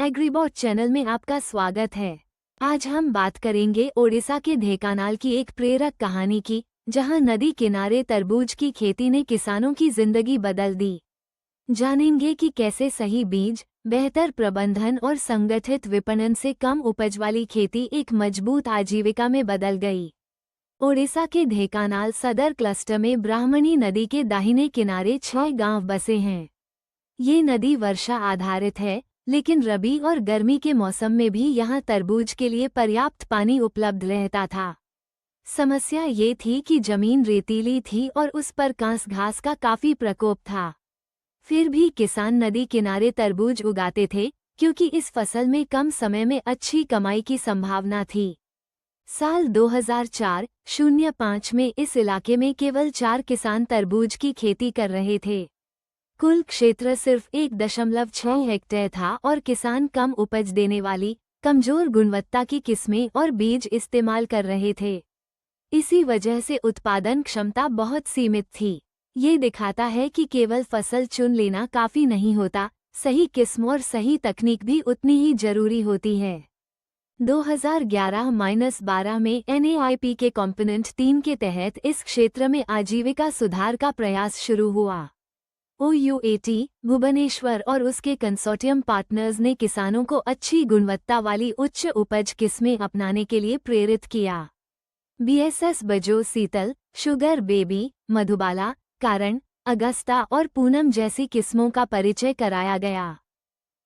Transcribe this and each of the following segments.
Agribot channel में आपका स्वागत है। आज हम बात करेंगे ओडिशा के ढेंकानाल की एक प्रेरक कहानी की, जहां नदी किनारे तरबूज की खेती ने किसानों की जिंदगी बदल दी। जानेंगे कि कैसे सही बीज, बेहतर प्रबंधन और संगठित विपणन से कम उपज वाली खेती एक मजबूत आजीविका में बदल गई। ओडिशा के ढेंकानाल सदर क्लस्टर में ब्राह्मणी नदी के दाहिने किनारे 6 गांव बसे हैं। ये नदी वर्षा आधारित है, लेकिन रबी और गर्मी के मौसम में भी यहाँ तरबूज के लिए पर्याप्त पानी उपलब्ध रहता था। समस्या ये थी कि जमीन रेतीली थी और उस पर कांस घास का काफी प्रकोप था। फिर भी किसान नदी किनारे तरबूज उगाते थे, क्योंकि इस फसल में कम समय में अच्छी कमाई की संभावना थी। साल 2004-05 में इस इलाके में केवल 4 किसान तरबूज की खेती कर रहे थे। कुल क्षेत्र सिर्फ 1.6 हेक्टेयर था और किसान कम उपज देने वाली, कमजोर गुणवत्ता की किस्में और बीज इस्तेमाल कर रहे थे। इसी वजह से उत्पादन क्षमता बहुत सीमित थी। ये दिखाता है कि केवल फसल चुन लेना काफी नहीं होता, सही किस्म और सही तकनीक भी उतनी ही जरूरी होती है। 2011-12 में NAIP के कॉम्पोनेंट 3 के तहत इस क्षेत्र में आजीविका सुधार का प्रयास शुरू हुआ। OUAT, भुवनेश्वर और उसके कंसोर्टियम पार्टनर्स ने किसानों को अच्छी गुणवत्ता वाली उच्च उपज किस्में अपनाने के लिए प्रेरित किया। BSS बजो सीतल, शुगर बेबी, मधुबाला, कारण, अगस्ता और पूनम जैसी किस्मों का परिचय कराया गया।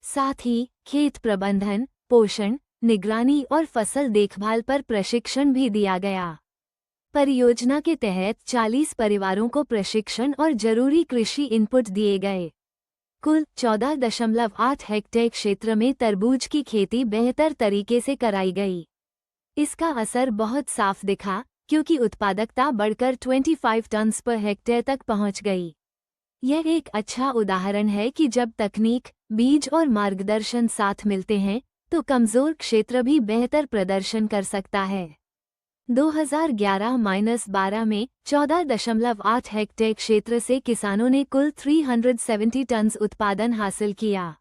साथ ही खेत प्रबंधन, पोषण, निगरानी और फसल देखभाल पर प्रशिक्षण भी दिया गया। परियोजना के तहत 40 परिवारों को प्रशिक्षण और जरूरी कृषि इनपुट दिए गए। कुल 14.8 हेक्टेयर क्षेत्र में तरबूज की खेती बेहतर तरीके से कराई गई। इसका असर बहुत साफ दिखा, क्योंकि उत्पादकता बढ़कर 25 टन पर हेक्टेयर तक पहुंच गई। यह एक अच्छा उदाहरण है कि जब तकनीक, बीज और मार्गदर्शन साथ मिलते हैं, तो कमजोर क्षेत्र भी बेहतर प्रदर्शन कर सकता है। 2011-12 में 14.8 हेक्टेयर क्षेत्र से किसानों ने कुल 370 टन उत्पादन हासिल किया।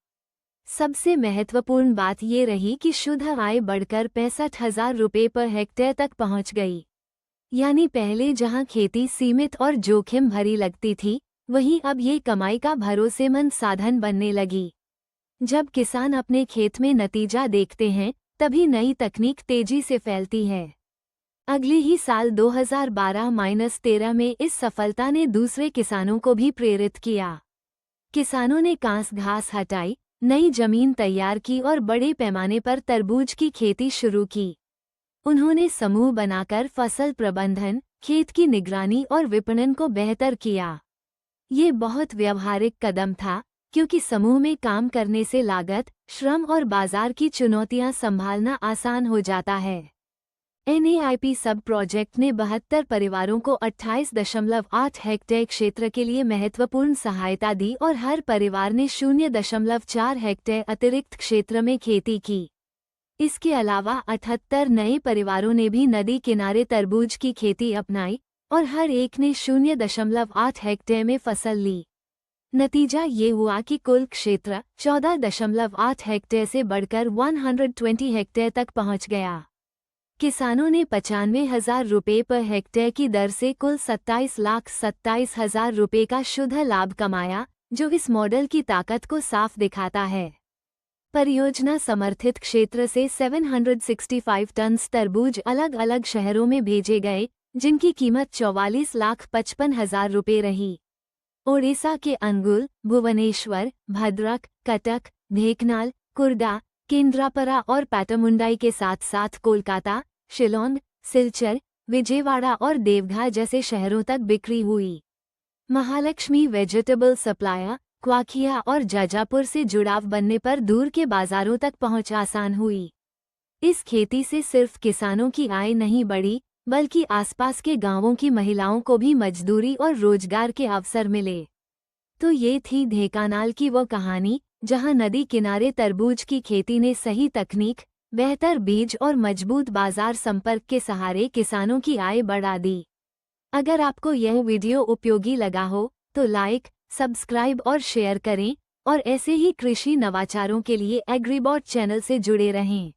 सबसे महत्वपूर्ण बात ये रही कि शुद्ध आय बढ़कर 65,000 रुपये पर हेक्टेयर तक पहुंच गई। यानी पहले जहां खेती सीमित और जोखिम भरी लगती थी, वहीं अब ये कमाई का भरोसेमंद साधन बनने लगी। जब किसान अपने खेत में नतीजा देखते हैं, तभी नई तकनीक तेजी से फैलती है। अगले ही साल 2012-13 में इस सफलता ने दूसरे किसानों को भी प्रेरित किया। किसानों ने कांस घास हटाई, नई जमीन तैयार की और बड़े पैमाने पर तरबूज की खेती शुरू की। उन्होंने समूह बनाकर फसल प्रबंधन, खेत की निगरानी और विपणन को बेहतर किया। ये बहुत व्यावहारिक कदम था, क्योंकि समूह में काम करने से लागत, श्रम और बाजार की चुनौतियां संभालना आसान हो जाता है। NAIP सब प्रोजेक्ट ने 72 परिवारों को 28.8 हेक्टेयर क्षेत्र के लिए महत्वपूर्ण सहायता दी और हर परिवार ने 0.4 हेक्टेयर अतिरिक्त क्षेत्र में खेती की। इसके अलावा 78 नए परिवारों ने भी नदी किनारे तरबूज की खेती अपनाई और हर एक ने 0.8 हेक्टेयर में फसल ली। नतीजा ये हुआ कि कुल क्षेत्र 14.8 हेक्टेयर से बढ़कर 120 हेक्टेयर तक पहुंच गया। किसानों ने 95,000 रुपये पर हेक्टेयर की दर से कुल 27,27,000 रुपये का शुद्ध लाभ कमाया, जो इस मॉडल की ताकत को साफ दिखाता है। परियोजना समर्थित क्षेत्र से 765 टन तरबूज अलग अलग शहरों में भेजे गए, जिनकी कीमत 44,55,000 रुपये रही। ओडिशा के अंगुल, भुवनेश्वर, भद्रक, कटक, ढेंकानाल, कुर्दा, केंद्रापड़ा और पैटामुंडाई के साथ साथ कोलकाता, शिलोंग, सिलचर, विजयवाड़ा और देवघर जैसे शहरों तक बिक्री हुई। महालक्ष्मी वेजिटेबल सप्लायर, क्वाखिया और जाजापुर से जुड़ाव बनने पर दूर के बाजारों तक पहुंच आसान हुई। इस खेती से सिर्फ किसानों की आय नहीं बढ़ी, बल्कि आसपास के गांवों की महिलाओं को भी मजदूरी और रोजगार के अवसर मिले। तो ये थी ढेंकानाल की वो कहानी, जहां नदी किनारे तरबूज की खेती ने सही तकनीक, बेहतर बीज और मजबूत बाजार संपर्क के सहारे किसानों की आय बढ़ा दी। अगर आपको यह वीडियो उपयोगी लगा हो, तो लाइक, सब्सक्राइब और शेयर करें और ऐसे ही कृषि नवाचारों के लिए एग्रीबॉट चैनल से जुड़े रहें।